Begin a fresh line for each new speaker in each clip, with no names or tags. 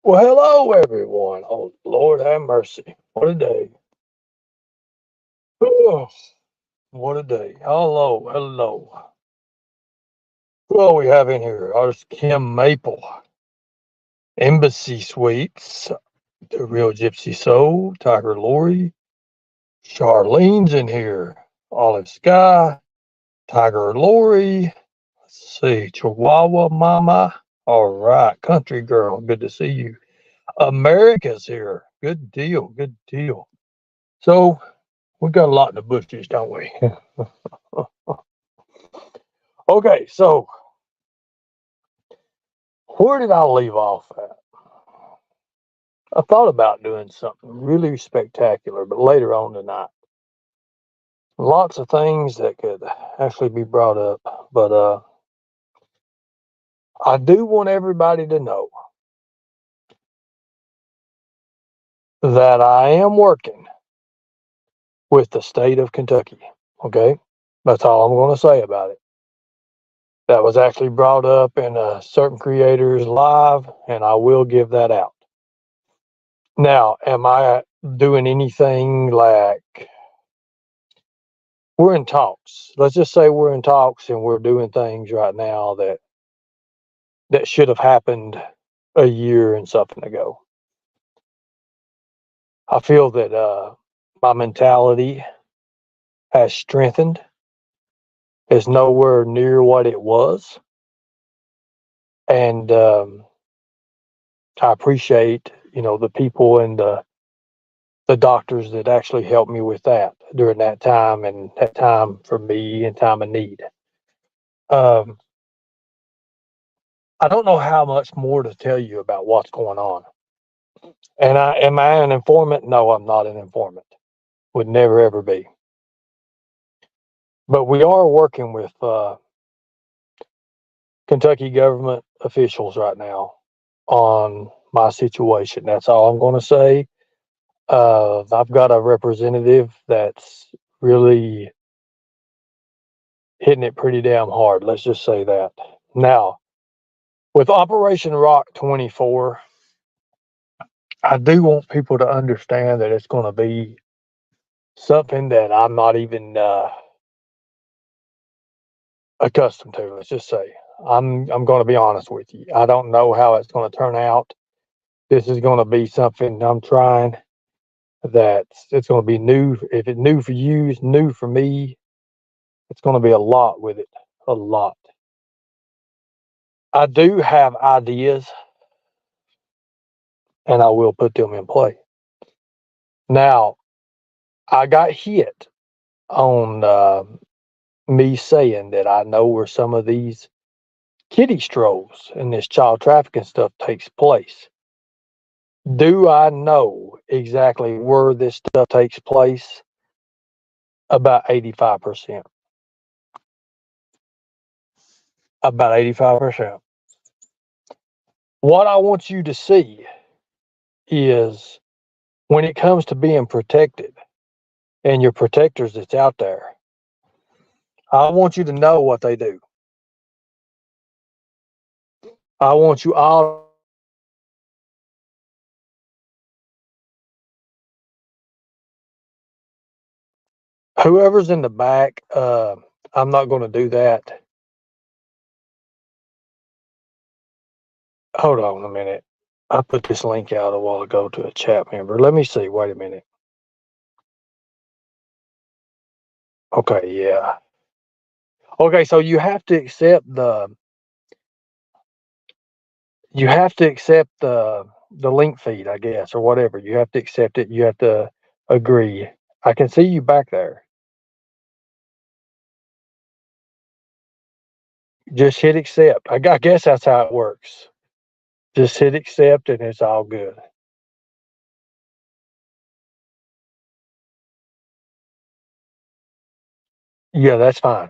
Well, hello, everyone. Oh, Lord have mercy. What a day. Oh, what a day. Hello, hello. Who are we have in here? There's Kim Maple, Embassy Suites, The Real Gypsy Soul, Tiger Lori, Charlene's in here, Olive Sky, Tiger Lori. Let's see, Chihuahua Mama. All right, Country Girl. Good to see you. America's here. Good deal. Good deal. So, we got a lot in the bushes, don't we? Okay, so where did I leave off at? I thought about doing something really spectacular, but later on tonight. Lots of things that could actually be brought up, but I do want everybody to know that I am working with the state of Kentucky. Okay, that's all I'm going to say about it. That was actually brought up in a certain creators live, and I will give that out. Now, am I doing anything like we're in talks? Let's just say we're in talks and we're doing things right now that should have happened a year and something ago. I feel that my mentality has strengthened. Is nowhere near what it was, and I appreciate the people and the doctors that actually helped me with that during that time and that time for me and time of need. Um, I don't know how much more to tell you about what's going on. And am I an informant? No, I'm not an informant. Would never ever be. But we are working with Kentucky government officials right now on my situation. That's all I'm going to say. I've got a representative that's really hitting it pretty damn hard. Let's just say that. Now, with Operation Rock 24, I do want people to understand that it's going to be something that I'm not even accustomed to. Let's just say I'm going to be honest with you. I don't know how it's going to turn out. This is going to be something I'm trying that it's going to be new. If it's new for you, it's new for me. It's going to be a lot with it, a lot. I do have ideas, and I will put them in play. Now, I got hit on me saying that I know where some of these kiddie strolls and this child trafficking stuff takes place. Do I know exactly where this stuff takes place? About 85%. About 85%. What I want you to see is when it comes to being protected and your protectors that's out there, I want you to know what they do. I want you all whoever's in the back, I'm not going to do that. Hold on a minute. I put this link out a while ago to a chat member. Let me see. Wait a minute. Okay, yeah. Okay, so you have to accept the link feed, I guess, or whatever. You have to accept it. You have to agree. I can see you back there. Just hit accept. I guess that's how it works. Just hit accept and it's all good. Yeah, that's fine.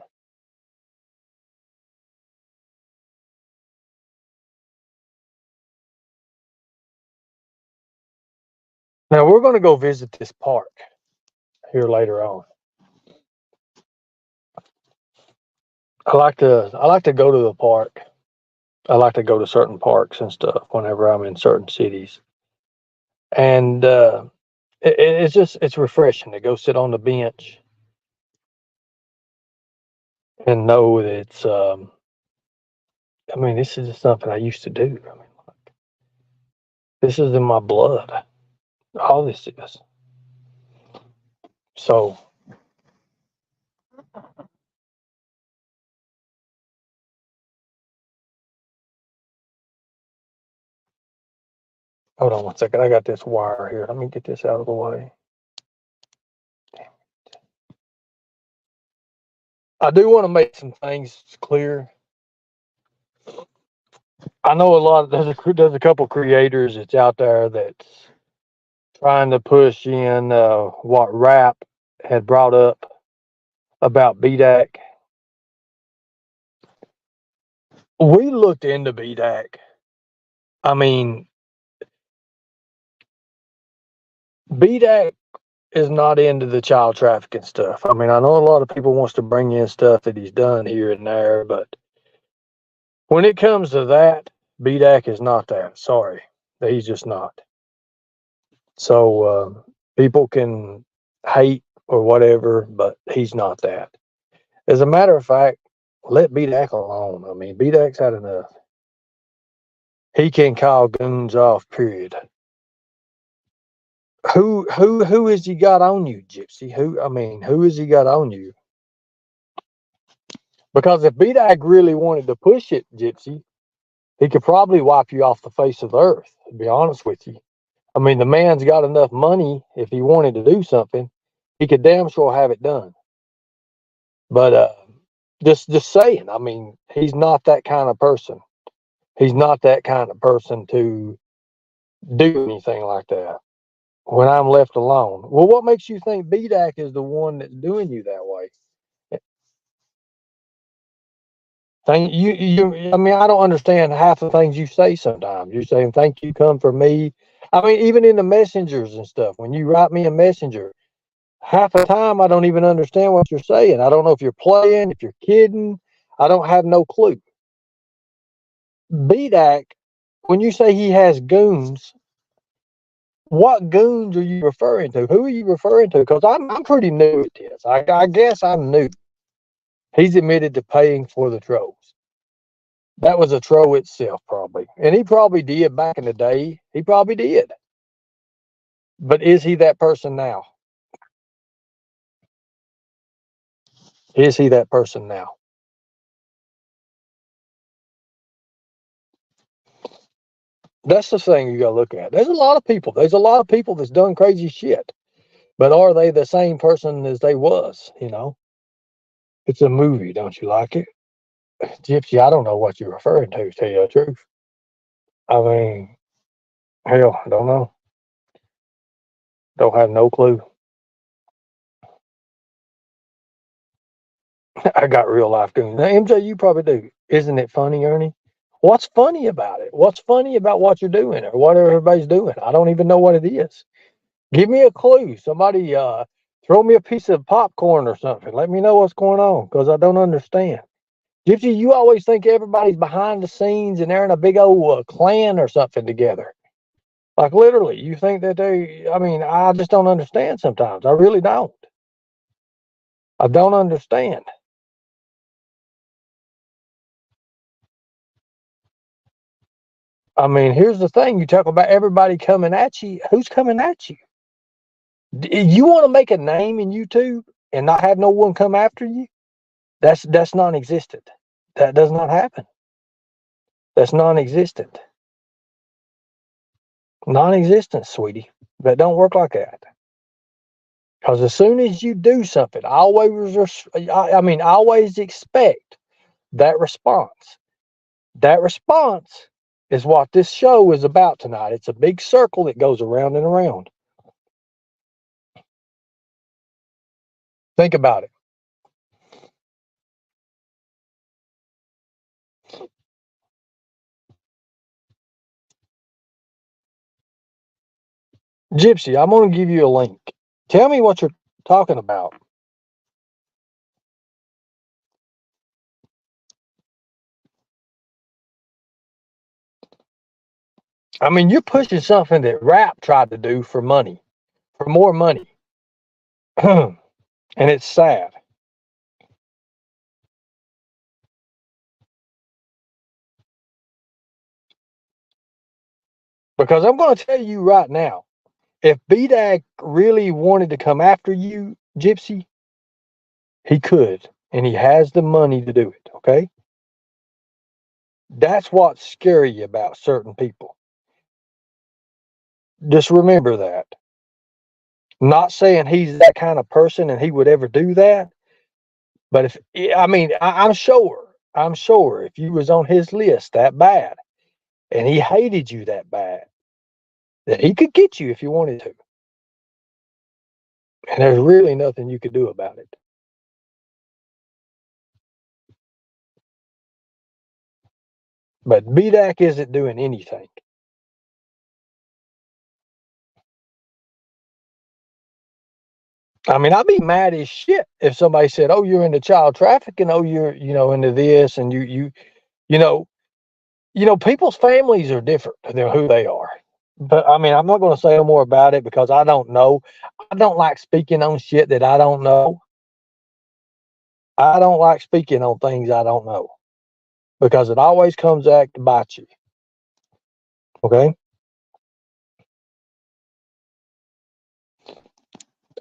Now we're going to go visit this park here later on. I like to go to the park I like to go to certain parks and stuff whenever I'm in certain cities, and it's refreshing to go sit on the bench and know that it's. I mean, this is just something I used to do. I mean, like, this is in my blood. All this is. So hold on one second. I got this wire here. Let me get this out of the way. I do want to make some things clear. I know a lot. There's a couple creators that's out there that's trying to push in what Rap had brought up about BDAC. We looked into BDAC. I mean, BDAC is not into the child trafficking stuff. I mean, I know a lot of people wants to bring in stuff that he's done here and there, but when it comes to that, BDAC is not that. Sorry, he's just not. So people can hate or whatever, but he's not that. As a matter of fact, let BDAC alone. I mean, BDAC's had enough. He can call goons off. Period. Who has he got on you, Gypsy? Who has he got on you? Because if BDAC really wanted to push it, Gypsy, he could probably wipe you off the face of the earth, to be honest with you. I mean, the man's got enough money. If he wanted to do something, he could damn sure have it done. But just saying, I mean, he's not that kind of person. He's not that kind of person to do anything like that when I'm left alone. Well, what makes you think BDAC is the one that's doing you that way? I mean, I don't understand half the things you say sometimes. You're saying, thank you, come for me. I mean, even in the messengers and stuff, when you write me a messenger, half the time I don't even understand what you're saying. I don't know if you're playing, if you're kidding. I don't have no clue. BDAC, when you say he has goons, what goons are you referring to? Who are you referring to? Because I'm pretty new at this. I guess I'm new. He's admitted to paying for the trolls. That was a troll itself, probably. And he probably did back in the day. He probably did. But is he that person now? Is he that person now? That's the thing you got to look at. There's a lot of people. There's a lot of people that's done crazy shit. But are they the same person as they was? You know, it's a movie. Don't you like it? Gypsy, I don't know what you're referring to tell you the truth. I mean, hell, I don't know. Don't have no clue. I got real life goons. Now, MJ, you probably do. Isn't it funny, Ernie? What's funny about it? What's funny about what you're doing or what everybody's doing? I don't even know what it is. Give me a clue. Somebody throw me a piece of popcorn or something. Let me know what's going on because I don't understand. Gypsy, you always think everybody's behind the scenes and they're in a big old clan or something together. Like literally, you think that I mean, I just don't understand sometimes. I really don't. I don't understand. I mean, here's the thing. You talk about everybody coming at you. Who's coming at you? You want to make a name in YouTube and not have no one come after you? That's non-existent. That does not happen. That's non-existent. Non-existent, sweetie. That don't work like that. Because as soon as you do something, I always expect that response. That response is what this show is about tonight. It's a big circle that goes around and around. Think about it. Gypsy, I'm going to give you a link. Tell me what you're talking about. I mean, you're pushing something that rap tried to do for money, for more money. And it's sad. Because I'm going to tell you right now, if BDAC really wanted to come after you, Gypsy, he could. And he has the money to do it, okay? That's what's scary about certain people. Just remember that. Not saying he's that kind of person and he would ever do that, but I'm sure if you was on his list that bad and he hated you that bad, that he could get you if you wanted to. And there's really nothing you could do about it. But BDAC isn't doing anything. I mean, I'd be mad as shit if somebody said, "Oh, you're into child trafficking. Oh, you're into this," and you know, people's families are different than who they are. But I mean, I'm not going to say no more about it because I don't know. I don't like speaking on shit that I don't know. I don't like speaking on things I don't know because it always comes back to bite you. Okay.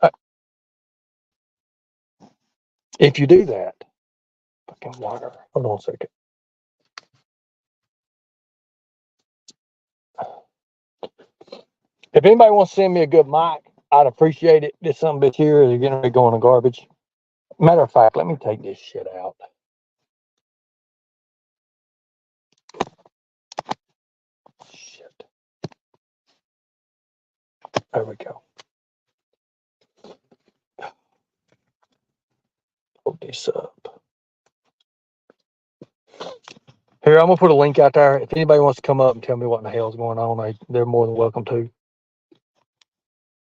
Uh, If you do that, fucking water. Hold on a second. If anybody wants to send me a good mic, I'd appreciate it. This some bitch here is going to be going to garbage. Matter of fact, let me take this shit out. Shit. There we go. Hold this up. Here, I'm going to put a link out there. If anybody wants to come up and tell me what in the hell's going on, they're more than welcome to.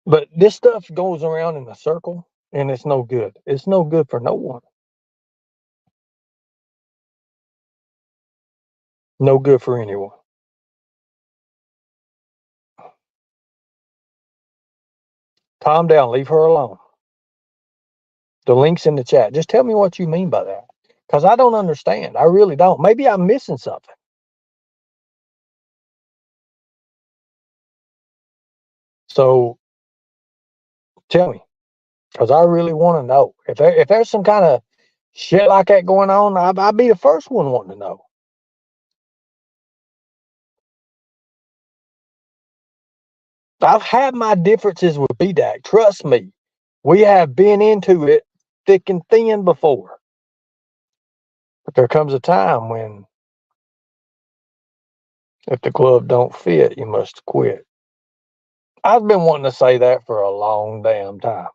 But this stuff goes around in a circle, and it's no good. It's no good for no one. No good for anyone. Calm down. Leave her alone. The link's in the chat. Just tell me what you mean by that. Because I don't understand. I really don't. Maybe I'm missing something. So tell me. Because I really want to know. If there's some kind of shit like that going on, I'd be the first one wanting to know. I've had my differences with BDAC. Trust me. We have been into it thick and thin before. But there comes a time when if the glove don't fit, you must quit. I've been wanting to say that for a long damn time.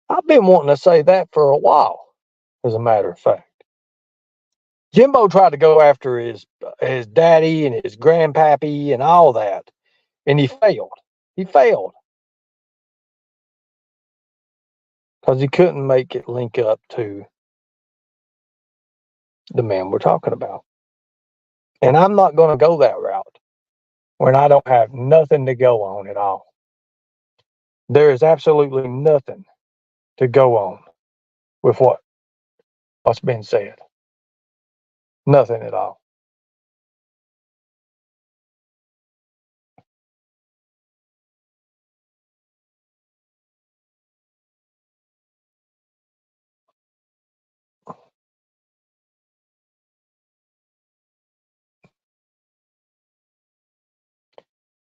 I've been wanting to say that for a while, as a matter of fact. Jimbo tried to go after his daddy and his grandpappy and all that, and he failed. He failed because he couldn't make it link up to the man we're talking about. And I'm not going to go that route when I don't have nothing to go on at all. There is absolutely nothing to go on with what's been said. Nothing at all.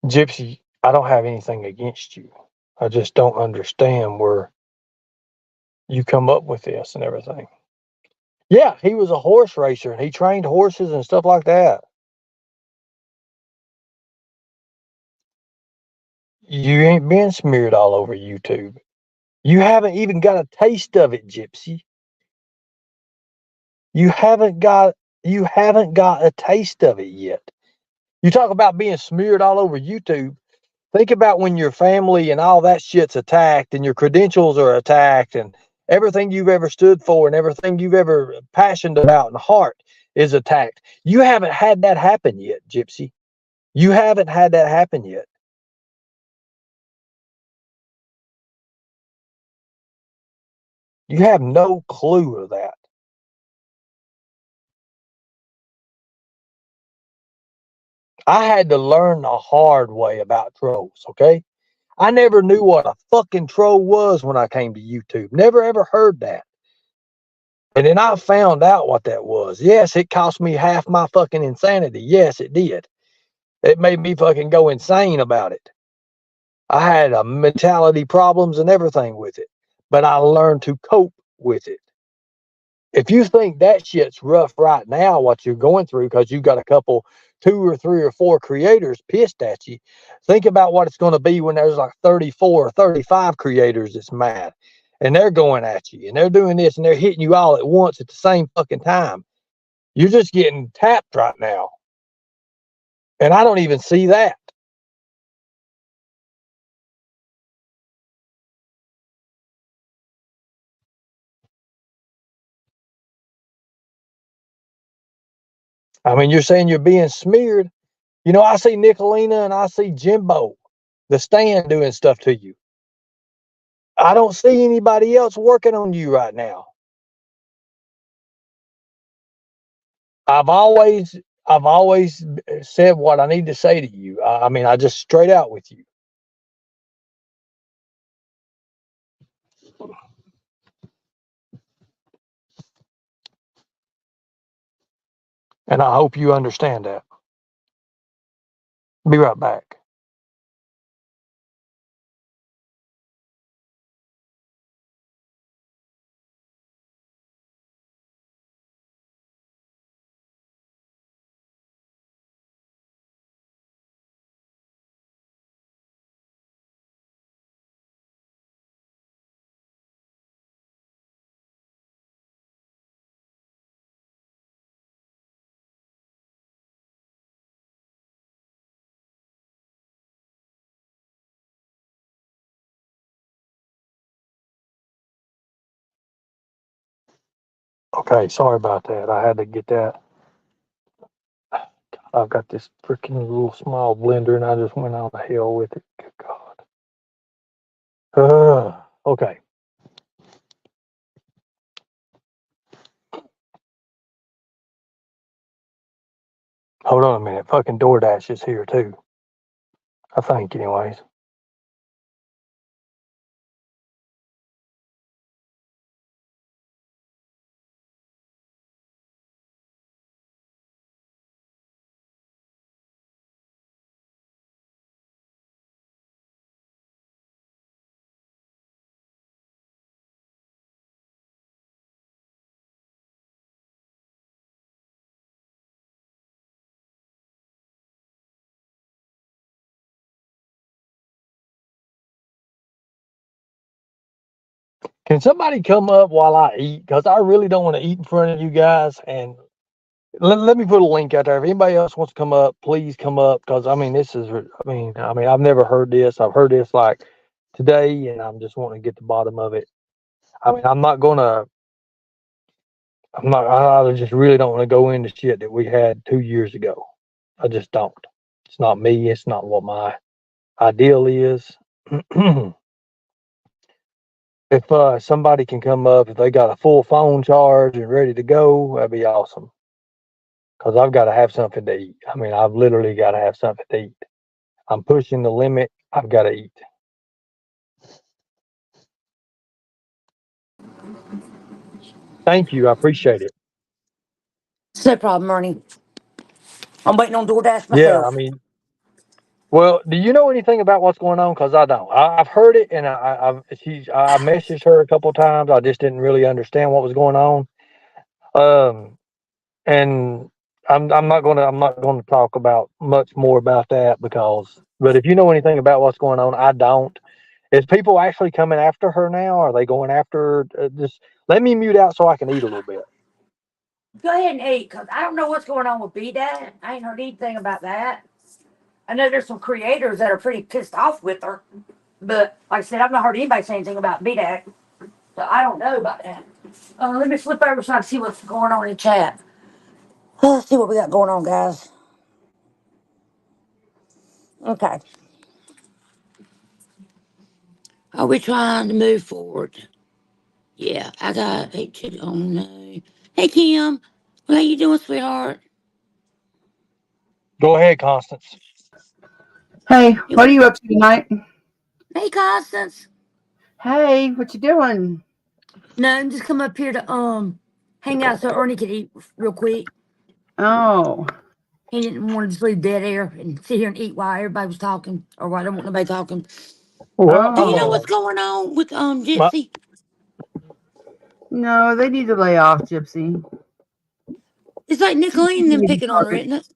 Gypsy, I don't have anything against you. I just don't understand where you come up with this and everything. Yeah, he was a horse racer and he trained horses and stuff like that. You ain't been smeared all over YouTube. You haven't even got a taste of it, Gypsy. You haven't got a taste of it yet. You talk about being smeared all over YouTube. Think about when your family and all that shit's attacked and your credentials are attacked and everything you've ever stood for and everything you've ever passionate about and heart is attacked. You haven't had that happen yet, Gypsy. You haven't had that happen yet. You have no clue of that. I had to learn the hard way about trolls, okay? I never knew what a fucking troll was when I came to YouTube. Never ever heard that. And then I found out what that was. Yes, it cost me half my fucking insanity. Yes, it did. It made me fucking go insane about it. I had a mentality problems and everything with it, but I learned to cope with it. If you think that shit's rough right now, what you're going through, because you got a couple, 2 or 3 or 4 creators pissed at you, think about what it's going to be when there's like 34 or 35 creators that's mad and they're going at you and they're doing this and they're hitting you all at once at the same fucking time. You're just getting tapped right now. And I don't even see that. I mean, you're saying you're being smeared. You know, I see Nicolina and I see Jimbo, the stand, doing stuff to you. I don't see anybody else working on you right now. I've always said what I need to say to you. I mean, I just straight out with you. And I hope you understand that. Be right back. Okay, sorry about that. I had to get that. I've got this freaking little small blender and I just went on the hell with it. Good God. Okay. Hold on a minute. Fucking DoorDash is here too. I think, anyways. Can somebody come up while I eat? Because I really don't want to eat in front of you guys. And let me put a link out there. If anybody else wants to come up, please come up. Because I mean, this is. I mean, I've never heard this. I've heard this like today, and I'm just wanting to get the bottom of it. I mean, I'm not gonna. I'm not. I just really don't want to go into shit that we had 2 years ago. I just don't. It's not me. It's not what my ideal is. If somebody can come up, if they got a full phone charge and ready to go, that'd be awesome. Because I've got to have something to eat. I mean, I've literally got to have something to eat. I'm pushing the limit. I've got to eat. Thank you. I appreciate it.
It's no problem, Ernie. I'm waiting on DoorDash
Yeah, I
myself.
mean, well, do you know anything about what's going on? Because I don't. I've heard it, and I messaged her a couple of times. I just didn't really understand what was going on. Um, and I'm not gonna talk about much more about that because. But if you know anything about what's going on, I don't. Is people actually coming after her now? Are they going after? Just let me mute out so I can eat a little bit.
Go ahead and eat, because I don't know what's going on with BDAT. I ain't heard anything about that. I know there's some creators that are pretty pissed off with her, but like I said, I've not heard anybody say anything about BDAT, so I don't know about that. Let me flip over so I can see what's going on in chat. Let's see what we got going on, guys. Okay. Are we trying to move forward? Yeah, I got a oh no. Hey Kim, how you doing, sweetheart?
Go ahead, Constance.
Hey,
You
what are
got
you up to tonight?
hey Constance.
Hey, what you doing?
No, I'm just come up here to hang out so Ernie could eat real quick.
Oh,
He didn't want to just leave dead air and sit here and eat while everybody was talking, or while I don't want nobody talking.
Well,
Hey, you know
oh,
what's going on with
my,
Gypsy?
no, they need to lay off Gypsy.
It's like Nicolene and them picking on her, isn't it?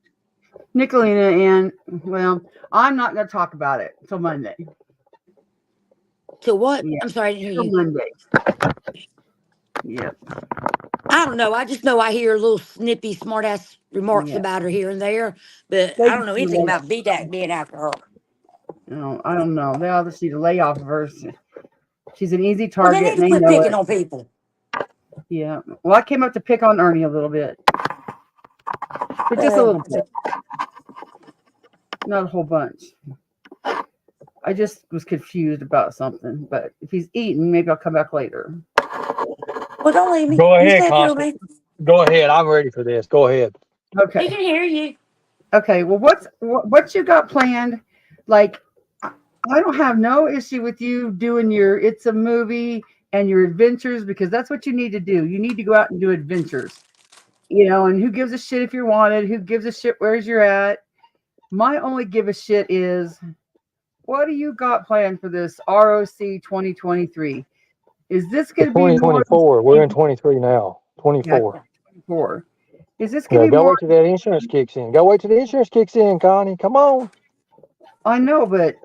Nicolina and, well, I'm not going to talk about it till Monday.
Till what?
Yeah,
I'm sorry, I didn't hear
till
you.
Monday. Yeah,
I don't know. I just know I hear little snippy, smart ass remarks
yeah.
about her here and there, but
They
I don't
just
know
need to
anything
lay
about BDAC being after her.
No, I don't know. They all just need to lay off of her. She's an easy
Well, they
target,
need
and
to
they
quit
know
picking
it.
on people.
Yeah. Well, I came up to pick on Ernie a little bit, but just a little bit, not a whole bunch. I just was confused about something, but if he's eating, maybe I'll come back later.
Well, don't leave me.
go
You
ahead,
stay up here with
Constance.
me.
Go ahead. I'm ready for this. Go ahead.
He
Okay.
can hear you.
Okay. Well, what you got planned? Like, I don't have no issue with you doing your It's a Movie and your adventures, because that's what you need to do. You need to go out and do adventures. And who gives a shit if you're wanted? Who gives a shit where's you're at? My only give a shit is, what do you got planned for this ROC 2023? Is this going
It's
to be more
2024. We're in 23 now.
yeah,
24.
24? Is this going
Yeah,
to be
go
more?
wait till that insurance kicks in. Go wait till the insurance kicks in, Connie. Come on.
I know, but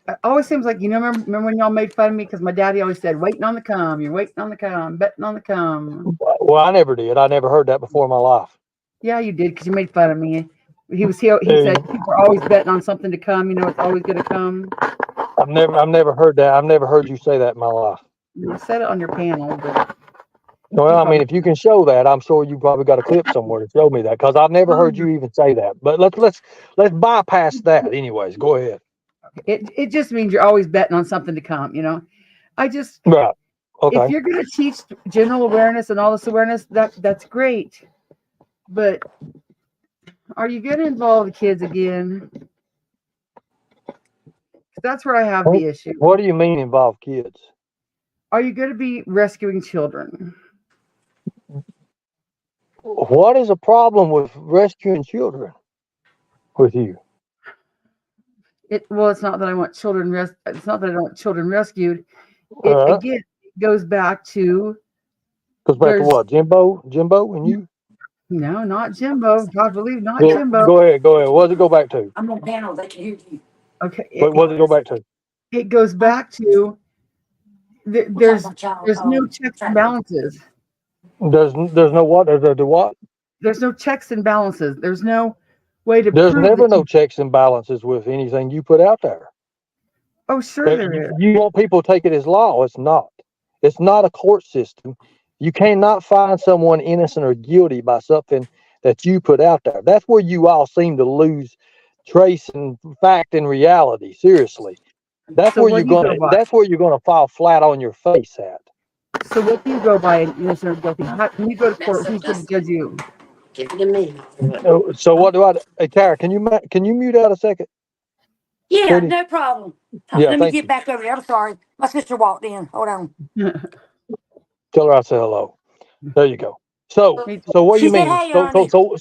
it always seems like, remember when y'all made fun of me because my daddy always said, waiting on the come, you're waiting on the come, betting on the come.
Well, I never did. I never heard that before in my life.
Yeah, you did, because you made fun of me. He said people are always betting on something to come. It's always going to come.
I've never heard that. I've never heard you say that in my life.
You said it on your panel, but
Well, I mean, if you can show that, I'm sure you probably got a clip somewhere to show me that, because I've never heard you even say that. But let's bypass that. Anyways, go ahead.
it just means you're always betting on something to come. I just
Right.
if
Okay.
you're going to teach general awareness and all this awareness, that's great. But are you going to involve the kids again? That's where I have the issue.
What do you mean involve kids?
Are you going to be rescuing children?
What is a problem with rescuing children with you?
It's not that I want children it's not that I don't want children rescued. Again, it goes back to
what? Jimbo and you?
No, not Jimbo. God believe not
Go
Jimbo.
ahead. What does it go back to?
I'm on panel. They can hear you.
Okay.
What does it go back to?
It goes back to there's no checks and balances.
There's no what? There's a what?
There's no checks and balances. There's no way to
There's
prove
never no checks and balances with anything you put out there.
Oh, sure there is.
You want people to take it as law. It's not. It's not a court system. You cannot find someone innocent or guilty by something that you put out there. That's where you all seem to lose trace and fact and reality. Seriously. That's where you're gonna fall flat on your face at.
So what do you go by in innocent or guilty? When you go to court, who's going to judge you?
Give it to me.
So what do I? Hey, Tara, can you mute out a second?
Yeah,
Pretty?
no problem.
Yeah,
Let me
thank
get
you.
back over there. I'm sorry. My sister walked in. Hold on.
Tell her I said hello. There you go. So what do you mean?
Said, hey,
so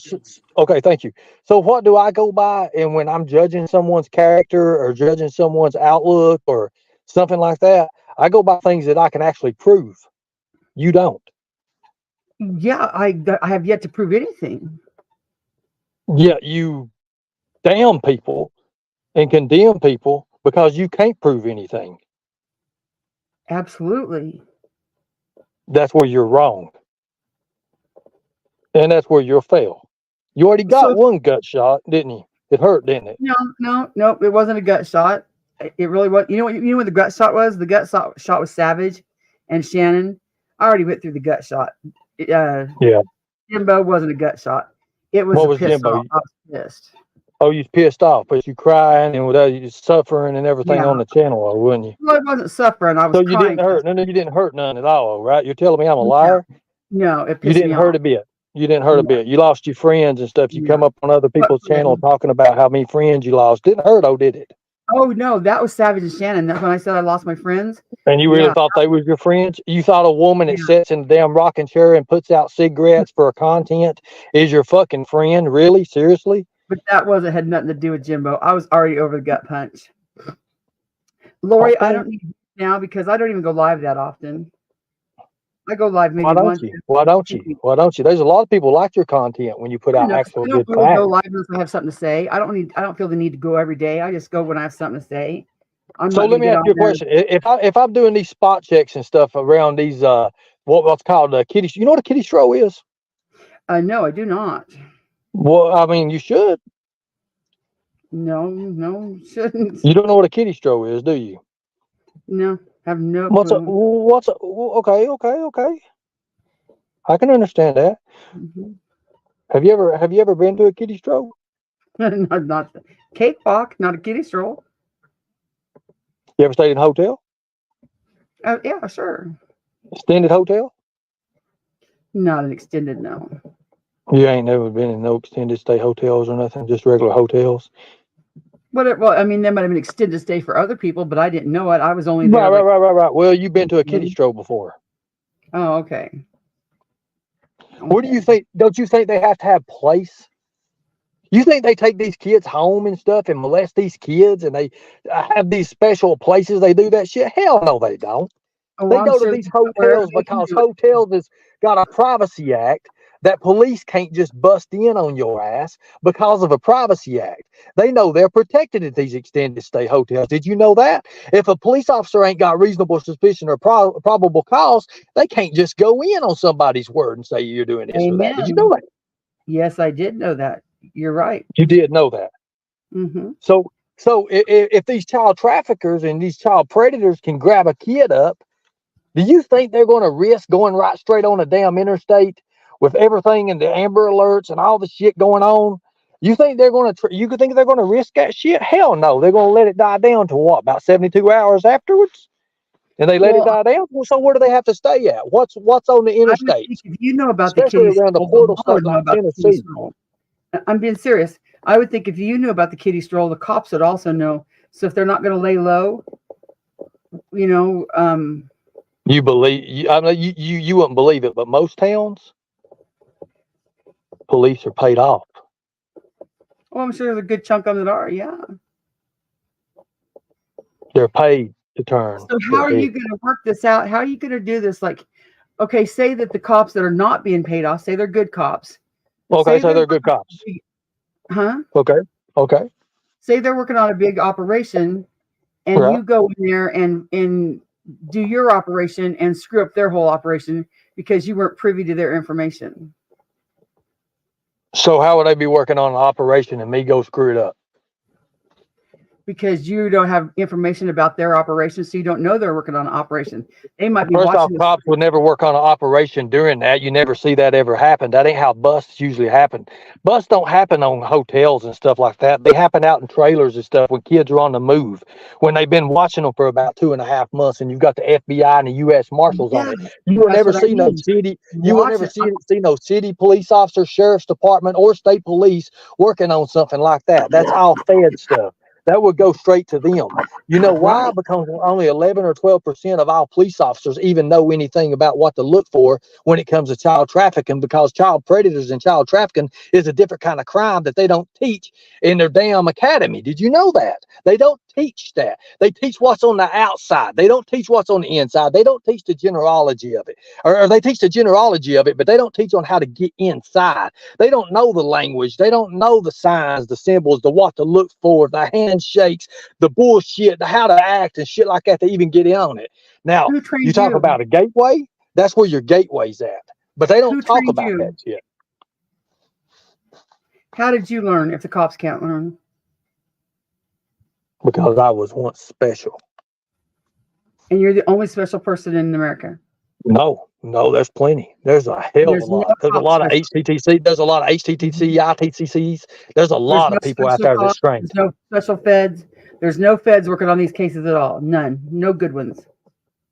okay, thank you. So what do I go by? And when I'm judging someone's character or judging someone's outlook or something like that, I go by things that I can actually prove. You don't.
Yeah, I have yet to prove anything.
Yeah, you damn people and condemn people because you can't prove anything.
Absolutely.
That's where you're wrong. And that's where you'll fail. You already got one gut shot, didn't you? It hurt, didn't it?
No, it wasn't a gut shot. It really was. You know what the gut shot was? The gut shot was Savage and Shannon. I already went through the gut shot.
Yeah.
Jimbo wasn't a gut shot. It was
What
a
was
piss
Jimbo?
off. I was pissed.
Oh, you pissed off, but you crying and without you suffering and everything
Yeah.
on the channel, wouldn't you?
Well, I wasn't suffering. I was
So you
crying.
didn't hurt. No, you didn't hurt none at all, right? You're telling me I'm a liar?
No, it
You
pissed
didn't
me
hurt
off.
a bit. You didn't hurt a
No.
bit. You lost your friends and stuff. You
Yeah.
come up on other people's channel
yeah.
talking about how many friends you lost. Didn't hurt, oh, did it?
Oh no, that was Savage and Shannon. That's when I said I lost my friends.
And you really
Yeah.
thought they was your friends? You thought a woman that
Yeah.
sits in a damn rocking chair and puts out cigarettes for content is your fucking friend? Really? Seriously?
But that had nothing to do with Jimbo. I was already over the gut punch. Lori, I don't need now because I don't even go live that often. I go live maybe
Why don't
once.
you? Why don't you? Why don't you? There's a lot of people like your content when you put out actual
I don't
good
really
facts.
go live unless I have something to say. I don't feel the need to go every day. I just go when I have something to say.
So let me ask you a question. If I'm doing these spot checks and stuff around these what's called a kitty, you know what a kitty stroll is?
No, I do not.
Well, I mean, you should.
No, shouldn't.
You don't know what a kitty stroll is, do you?
No, have no
clue. Okay. I can understand that.
Mm-hmm.
Have you ever been to a kitty stroll?
not cakewalk, not a kitty stroll.
You ever stayed in a hotel?
Yeah, sure.
Extended hotel?
Not an extended, no.
You ain't never been in no extended stay hotels or nothing, just regular hotels?
Well, I mean, there might have been extended stay for other people, but I didn't know it. I was only there.
Right. Well, you've been to a kitty stroll before.
Oh, okay.
What do you think? Don't you think they have to have place? You think they take these kids home and stuff and molest these kids and they have these special places they do that shit? Hell no, they don't.
Oh,
They
I'm
go
sure
to these hotels because hotels has got a privacy act that police can't just bust in on your ass because of a privacy act. They know they're protected at these extended stay hotels. Did you know that? If a police officer ain't got reasonable suspicion or probable cause, they can't just go in on somebody's word and say you're doing this or that. Did you know that?
Yes, I did know that. You're right.
You did know that.
Mm-hmm.
So if these child traffickers and these child predators can grab a kid up, do you think they're going to risk going right straight on a damn interstate with everything and the Amber Alerts and all the shit going on? You think they're going to? You think they're going to risk that shit? Hell no. They're going to let it die down to what? About 72 hours afterwards, and they let it die down. Well, so where do they have to stay at? What's on the interstate?
If you know about
especially
the kitty
around the portal state like Tennessee.
I'm being serious. I would think if you knew about the kitty stroll, the cops would also know. So if they're not going to lay low, you know.
You believe? I mean, you wouldn't believe it, but most towns, police are paid off.
Oh, I'm sure there's a good chunk of them that are. Yeah.
They're paid to turn.
So how are you going to work this out? How are you going to do this? Like, okay, say that the cops that are not being paid off, say they're good cops.
Okay, so they're good cops.
Huh?
Okay.
Say they're working on a big operation, and you go in there and do your operation and screw up their whole operation because you weren't privy to their information.
So how would they be working on an operation and me go screw it up?
Because you don't have information about their operation, so you don't know they're working on an operation. They might be
First off,
watching.
cops would never work on an operation during that. You never see that ever happen. That ain't how busts usually happen. Busts don't happen on hotels and stuff like that. They happen out in trailers and stuff when kids are on the move. When they've been watching them for about 2.5 months, and you've got the FBI and the U.S. Marshals on it. You will never see no city. You will never see no city police officer, sheriff's department, or state police working on something like that. That's all Fed stuff. That would go straight to them. You know why? Because only 11 or 12% of all police officers even know anything about what to look for when it comes to child trafficking, because child predators and child trafficking is a different kind of crime that they don't teach in their damn academy. Did you know that? They don't teach that. They teach what's on the outside. They don't teach what's on the inside. They don't teach the generology of it. Or they teach the generology of it, but they don't teach on how to get inside. They don't know the language. They don't know the signs, the symbols, the what to look for, the handshakes, the bullshit, the how to act and shit like that to even get in on it. Now, you talk about a gateway, that's where your gateway's at. But they don't talk about that shit.
How did you learn if the cops can't learn?
Because I was once special.
And you're the only special person in America?
No. No, there's plenty. There's a hell of a
There's no
lot. There's a
cop
lot of
special.
HTTC. There's a lot of HTTC, ITCCs. There's a
There's
lot
no
of people out
special
there that's
cops.
trained.
There's no special feds. There's no feds working on these cases at all. None. No good ones.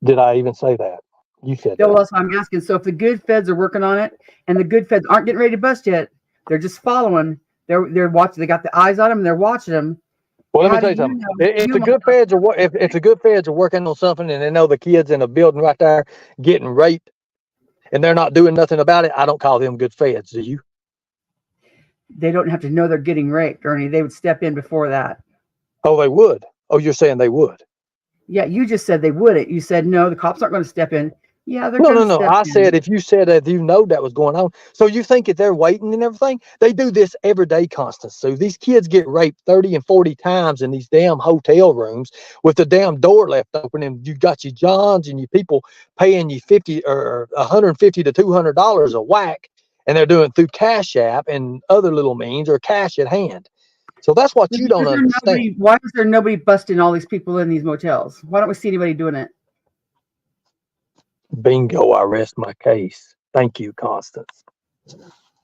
Did I even say that? You said
Well,
that.
that's what I'm asking. So if the good feds are working on it, and the good feds aren't getting ready to bust yet, they're just following. They're watching. They got the eyes on them. And they're watching them.
Well, let me
How
tell
do
you something.
you know?
If
You
the
might
good
not-
feds are if the good feds are working on something and they know the kids in a building right there getting raped and they're not doing nothing about it, I don't call them good feds. Do you?
They don't have to know they're getting raped, Ernie. They would step in before that.
Oh, they would. Oh, you're saying they would?
Yeah, you just said they wouldn't. You said no, the cops aren't going to step in. Yeah, they're
No,
going to
no, no.
step
I
in.
said if you said that you know that was going on. So you think if they're waiting and everything, they do this every day, Constance. So these kids get raped 30 and 40 times in these damn hotel rooms with the damn door left open, and you got your Johns and your people paying you $50 or $150 to $200 a whack, and they're doing it through Cash App and other little means or cash at hand. So that's what you don't understand.
Why is there nobody busting all these people in these motels? Why don't we see anybody doing it?
Bingo, I rest my case. Thank you, Constance.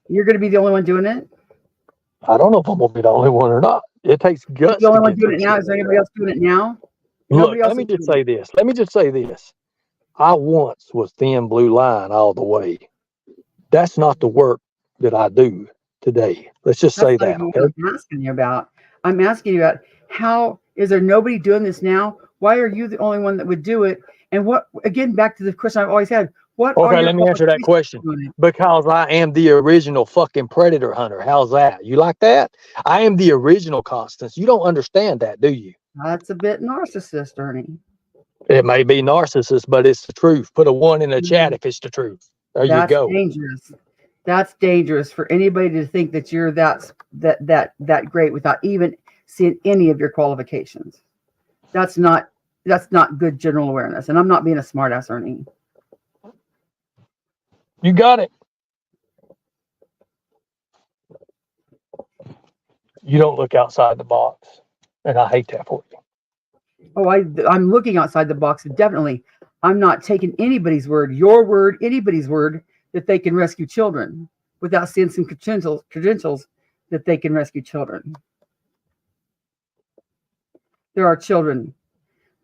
You're going to be the only one doing it?
I don't know if I'm going to be the only one or not. It takes guts.
The only
to
one
get
doing it
through
now?
shit
Is there
like
anybody
that.
else doing it now?
Look,
Nobody else
let me
is
just
doing
say this. Let me just say this. I once was thin blue line all the way. That's not the work that I do today. Let's just
That's
say
not
that.
even
Okay?
what I'm asking you about. I'm asking you about how is there nobody doing this now? Why are you the only one that would do it? And what, again, back to the question I've always had, what are
Okay,
your
let me answer that
qualifications
question.
for doing it?
Because I am the original fucking predator hunter. How's that? You like that? I am the original Constance. You don't understand that, do you?
That's a bit narcissist, Ernie.
It may be narcissist, but it's the truth. Put a 1 in the chat if it's the truth. There you
That's
go.
dangerous. That's dangerous for anybody to think that you're that great without even seeing any of your qualifications. That's not good general awareness. And I'm not being a smartass, Ernie.
You got it. You don't look outside the box. And I hate that for you.
Oh, I'm looking outside the box. Definitely. I'm not taking anybody's word, your word, anybody's word that they can rescue children without seeing some credentials that they can rescue children. There are children.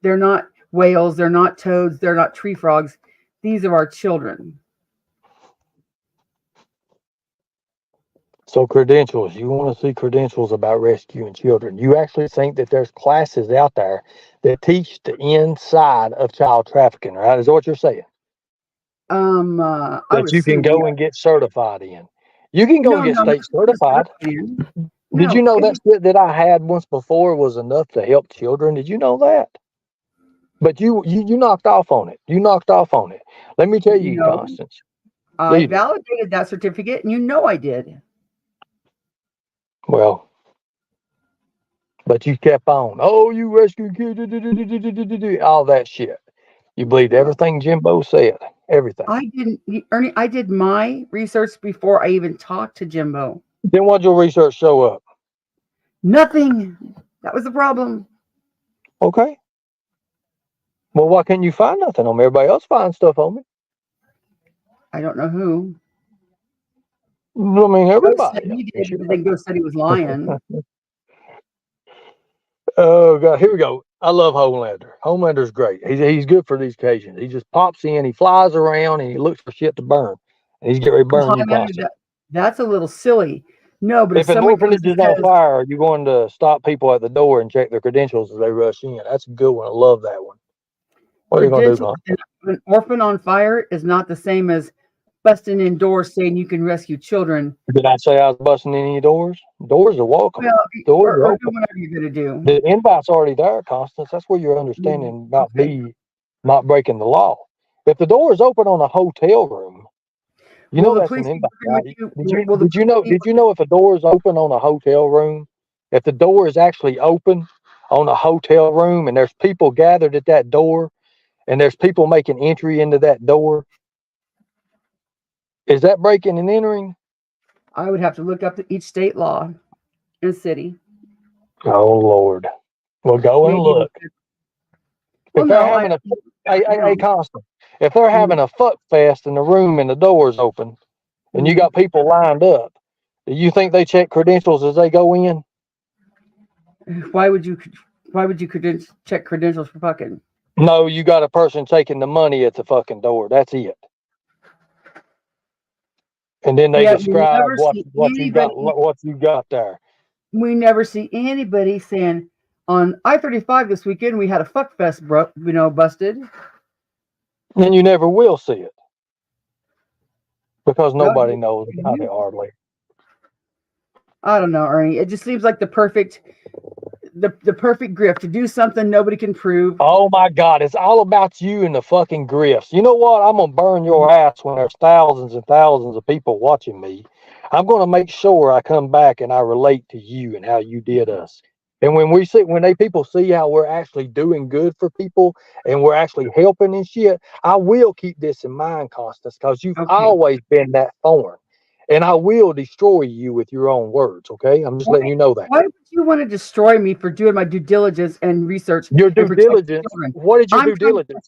They're not whales. They're not toads. They're not tree frogs. These are our children.
So credentials, you want to see credentials about rescuing children. You actually think that there's classes out there that teach the inside of child trafficking, right? Is that what you're saying?
I
That
would
you can
assume,
go
yeah.
and get certified in. You can go and get state certified. Did you know that shit that I had once before was enough to help children? Did you know that? But you knocked off on it. You knocked off on it. Let me tell you,
No.
Constance.
I validated that certificate, and you know I did.
Well, but you kept on. Oh, you rescued kids, all that shit. You believed everything Jimbo said. Everything.
I didn't, Ernie. I did my research before I even talked to Jimbo.
Then what'd your research show up?
Nothing. That was the problem.
Okay. Well, why can't you find nothing on me? Everybody else finds stuff on me.
I don't know who.
I mean,
Ghost
everybody.
said he did, but then Ghost said he was lying.
Oh God, here we go. I love Homelander. Homelander's great. He's good for these occasions. He just pops in, he flies around, and he looks for shit to burn. And he's getting ready to burn you, Constance.
That's a little silly. No, but
If an orphanage is on fire, you're going to stop people at the door and check their credentials as they rush in. That's a good one. I love that one. What are you going to do, Constance?
An orphan on fire is not the same as busting in doors saying you can rescue children.
Did I say I was busting in any doors? Doors are welcome.
Well,
doors
or do whatever you're going to do.
The invite's already there, Constance. That's where you're understanding about me not breaking the law. If the door is open on a hotel room, you know that's an invite. Right? Did you know if a door is open on a hotel room, if the door is actually open on a hotel room and there's people gathered at that door and there's people making entry into that door, is that breaking and entering?
I would have to look up each state law and city.
Oh Lord. Well, go and look. If they're having a hey, Constance, If they're having a fuck fest in the room and the door's open and you got people lined up, do you think they check credentials as they go in?
Why would you check credentials for fucking?
No, you got a person taking the money at the fucking door. That's it. And then they describe what you got there.
We never see anybody saying on I-35 this weekend we had a fuck fest, busted.
And you never will see it because nobody knows about it hardly.
I don't know, Ernie. It just seems like the perfect grift to do something nobody can prove.
Oh my God, it's all about you and the fucking grifts. You know what? I'm gonna burn your ass when there's thousands and thousands of people watching me. I'm gonna make sure I come back and I relate to you and how you did us. And when people see how we're actually doing good for people and we're actually helping and shit, I will keep this in mind, Constance, because you've always been that thorn. And I will destroy you with your own words, okay? I'm just letting you know that.
Why would you want to destroy me for doing my due diligence and research?
Your due diligence? What did your due diligence?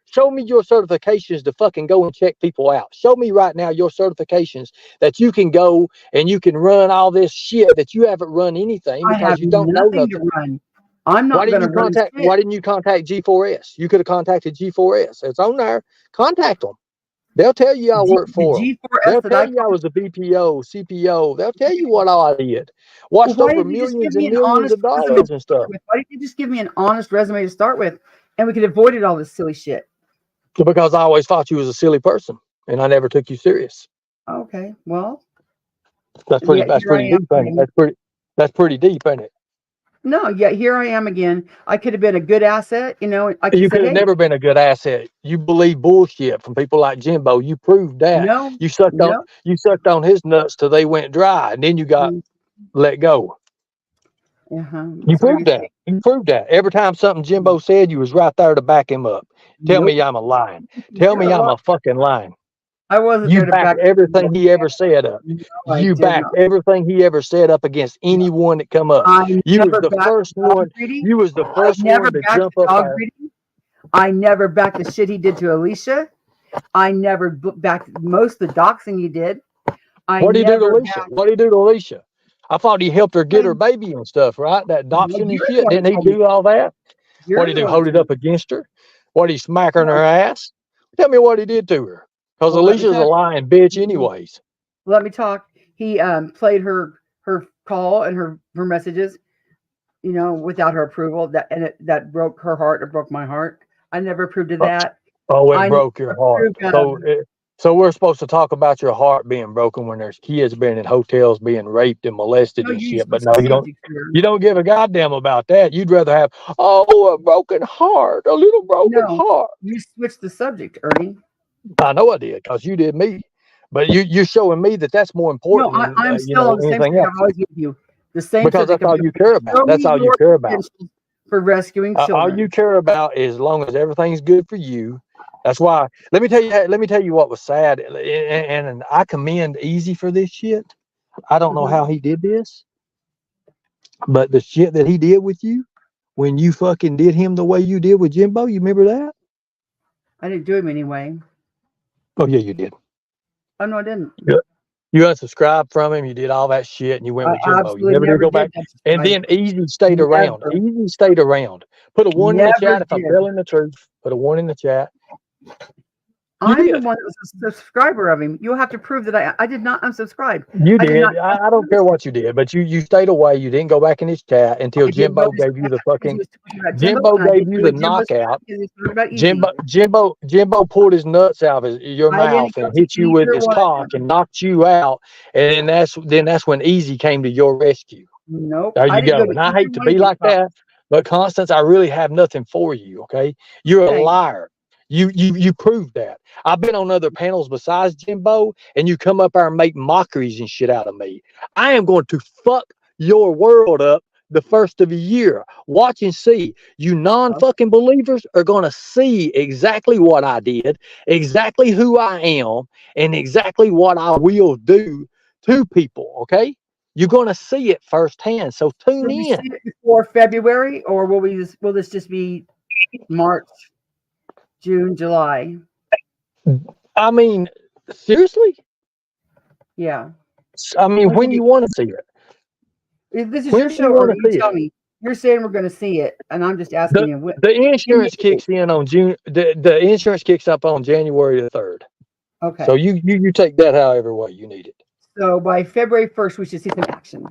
Show me your certifications to fucking go and check people out. Show me right now your certifications that you can go and you can run all this shit that you haven't run anything because you don't know nothing.
To run. I'm not going to run.
Why didn't you contact G4S? You could have contacted G4S. It's on there. Contact them. They'll tell you I work for them. They'll tell you I was a BPO, CPO. They'll tell you what all I did. Watched over millions and millions of dollars and stuff.
Why didn't you just give me an honest resume to start with, and we could have avoided all this silly shit?
Because I always thought you was a silly person, and I never took you serious.
Okay, well,
that's pretty deep, ain't it? That's pretty deep, ain't it?
No, yeah, here I am again. I could have been a good asset, you
could have never been a good asset. You believe bullshit from people like Jimbo. You proved that.
No,
you sucked on his nuts till they went dry, and then you got let go. You proved that. You proved that. Every time something Jimbo said, you was right there to back him up. Tell me I'm a lying. Tell me I'm a fucking lying.
I wasn't.
You backed everything he ever said up. No, you backed everything he ever said up against anyone that come up. You was the first one. You was the first one to jump up there.
I never backed the shit he did to Alicia. I never backed most of the doxing he did.
What did he do to Alicia? What did he do to Alicia? I thought he helped her get her baby and stuff, right? That doxing and shit. Didn't he do all that? What did he do? Hold it up against her? What did he smack her in her ass? Tell me what he did to her. Because Alicia's a lying bitch anyways.
Let me talk. He played her call and her messages, without her approval. That broke her heart. It broke my heart. I never approved of that.
Oh, it broke your heart. So we're supposed to talk about your heart being broken when there's kids being in hotels being raped and molested and shit. But no, you don't give a goddamn about that. You'd rather have a broken heart, a little broken heart.
You switched the subject, Ernie.
I know I did, because you did me. But you're showing me that that's more important.
No, I'm still on the same thing. I've always with you. The same.
Because that's all you care about. That's all you care about.
For rescuing children.
All you care about is as long as everything's good for you. That's why. Let me tell you what was sad, and I commend Easy for this shit. I don't know how he did this, but the shit that he did with you when you fucking did him the way you did with Jimbo, you remember that?
I didn't do him anyway.
Oh yeah, you did.
Oh no, I didn't.
Yeah. You unsubscribed from him. You did all that shit, and you went with Jimbo. You never did go back. And then Easy stayed around. Easy stayed around. Put a 1 in the chat if I'm telling the truth. Put a 1 in the chat.
I'm the one that was a subscriber of him. You'll have to prove that I did not unsubscribe.
You did. I don't care what you did, but you stayed away. You didn't go back in his chat until Jimbo gave you the fucking. Jimbo gave you the knockout. Jimbo pulled his nuts out of your mouth and hit you with his cock and knocked you out, and then that's when Easy came to your rescue.
Nope.
There you go. And I hate to be like that, but Constance, I really have nothing for you. Okay, you're a liar. You proved that. I've been on other panels besides Jimbo, and you come up there and make mockeries and shit out of me. I am going to fuck your world up the first of the year. Watch and see. You non-fucking believers are going to see exactly what I did, exactly who I am, and exactly what I will do to people, okay? You're going to see it firsthand, so tune in.
See it before February, or will this just be March, June, July?
I mean, seriously?
Yeah.
I mean,
When
when
can
you want to see it?
This is
When
your
do
show,
you
or
want to
you
see
tell
it?
me. You're saying we're going to see it, and I'm just asking
The
you.
the
Give me
insurance
a date.
kicks in on June. The insurance kicks up on January the 3rd. So
Okay.
you take that however way you need it.
So by February 1st, we should see some action.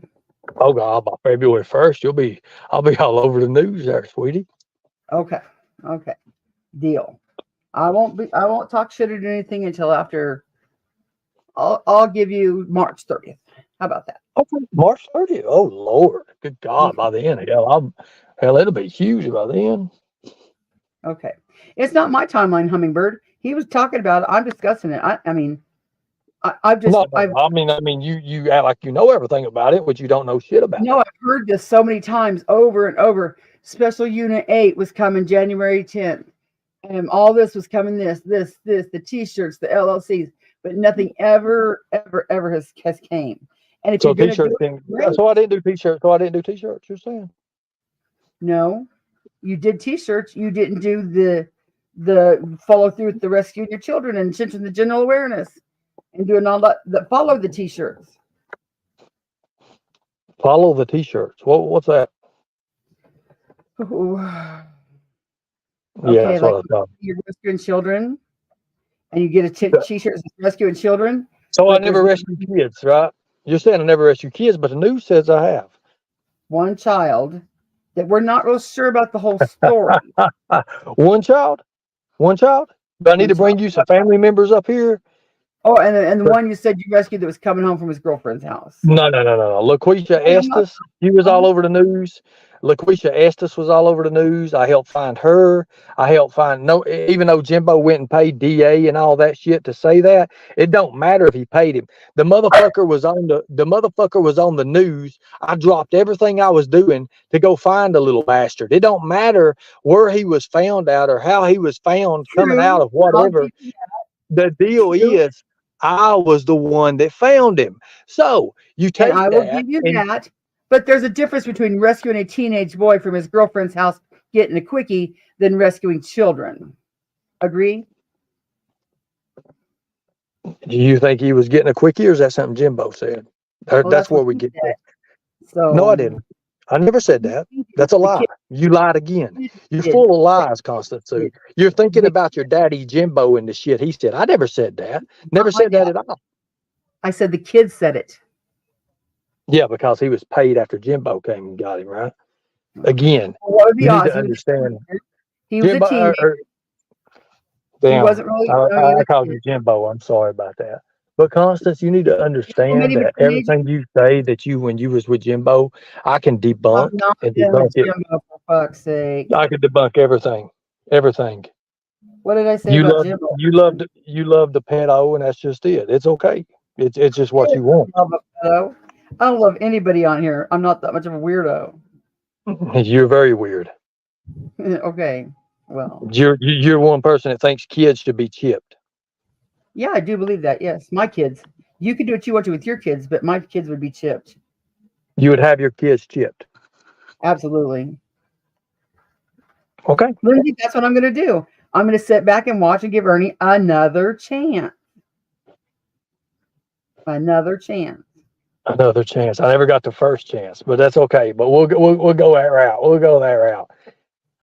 Oh God, by February 1st, I'll be all over the news there, sweetie.
Okay. Okay. Deal. I won't talk shit or do anything until after. I'll give you March 30th. How about that?
Okay, March 30th. Oh Lord, good God,
Okay.
by then, hell, it'll be huge by then.
Okay. It's not my timeline, Hummingbird. He was talking about it. I'm discussing it. I mean, I've just,
No, I mean, you act like you know everything about it, but you don't know shit about it.
I've heard this so many times over and over. Special Unit 8 was coming January 10th. And all this was coming, the T-shirts, the LLCs, but nothing ever has came. And if
So
you're going to do
t-shirt
it,
thing.
great.
So I didn't do t-shirts. So I didn't do t-shirts. You're saying?
No, you did T-shirts. You didn't do the follow through with the rescuing your children and changing the general awareness and doing all that follow the T-shirts.
Follow the t-shirts. What's that?
Ooh.
Yeah,
Okay,
that's
like
what I thought.
you're rescuing children, and you get a T-shirt that's rescuing children.
So I
but
never
there's
rescue kids, right? You're saying I never rescue kids, but the news says I have.
one child that we're not real sure about the whole story.
One child? One child? Do I need
One
to bring
child.
you some family members up here?
Oh, and the one you said you rescued that was coming home from his girlfriend's house.
No. LaQuisha
Hey, I'm not-
Estes, she was all over the news. LaQuisha Estes was all over the news. I helped find her. I helped find even though Jimbo went and paid DA and all that shit to say that, it don't matter if he paid him. The motherfucker was on the news. I dropped everything I was doing to go find the little bastard. It don't matter where he was found out or how he was found coming out of whatever. The deal is I was the one that found him. So you take
And I will
that
give you
and
that. But there's a difference between rescuing a teenage boy from his girlfriend's house, getting a quickie, than rescuing children. Agree?
do you think he was getting a quickie, or is that something Jimbo said?
Well,
That's where
what
we
he
get
said.
that.
So
No, I didn't. I never said that. That's a
the
lie.
kid
You lied again. You're
did.
full of lies, Constance Sue. You're thinking
The-
about your daddy Jimbo and the shit he said. I never said that. Never
Not my
said that
dad.
at all.
I said the kid said it.
Yeah, because he was paid after Jimbo came and got him, right? Again,
What would be
you need to
awesome?
understand.
He was a
Jimbo,
teenager. He
damn,
wasn't really.
I called you Jimbo. I'm sorry about that. But Constance, you need to understand that everything you say that when you was with Jimbo, I can
I'm
debunk
not
and
done
debunk
with
it.
Jimbo, for fuck's sake.
I could debunk everything. Everything.
What did I say
You
about
love
Jimbo?
you love the pedo, and that's just it. It's okay. It's just what you want.
I don't love anybody on here. I'm not that much of a weirdo.
You're very weird.
Okay. Well,
You're one person that thinks kids should be chipped.
yeah, I do believe that. Yes, my kids. You can do what you want to with your kids, but my kids would be chipped.
You would have your kids chipped.
Absolutely.
Okay.
Lindsay, that's what I'm going to do. I'm going to sit back and watch and give Ernie another chance. Another chance.
Another chance. I never got the first chance, but that's okay. But we'll go that route. We'll go that route.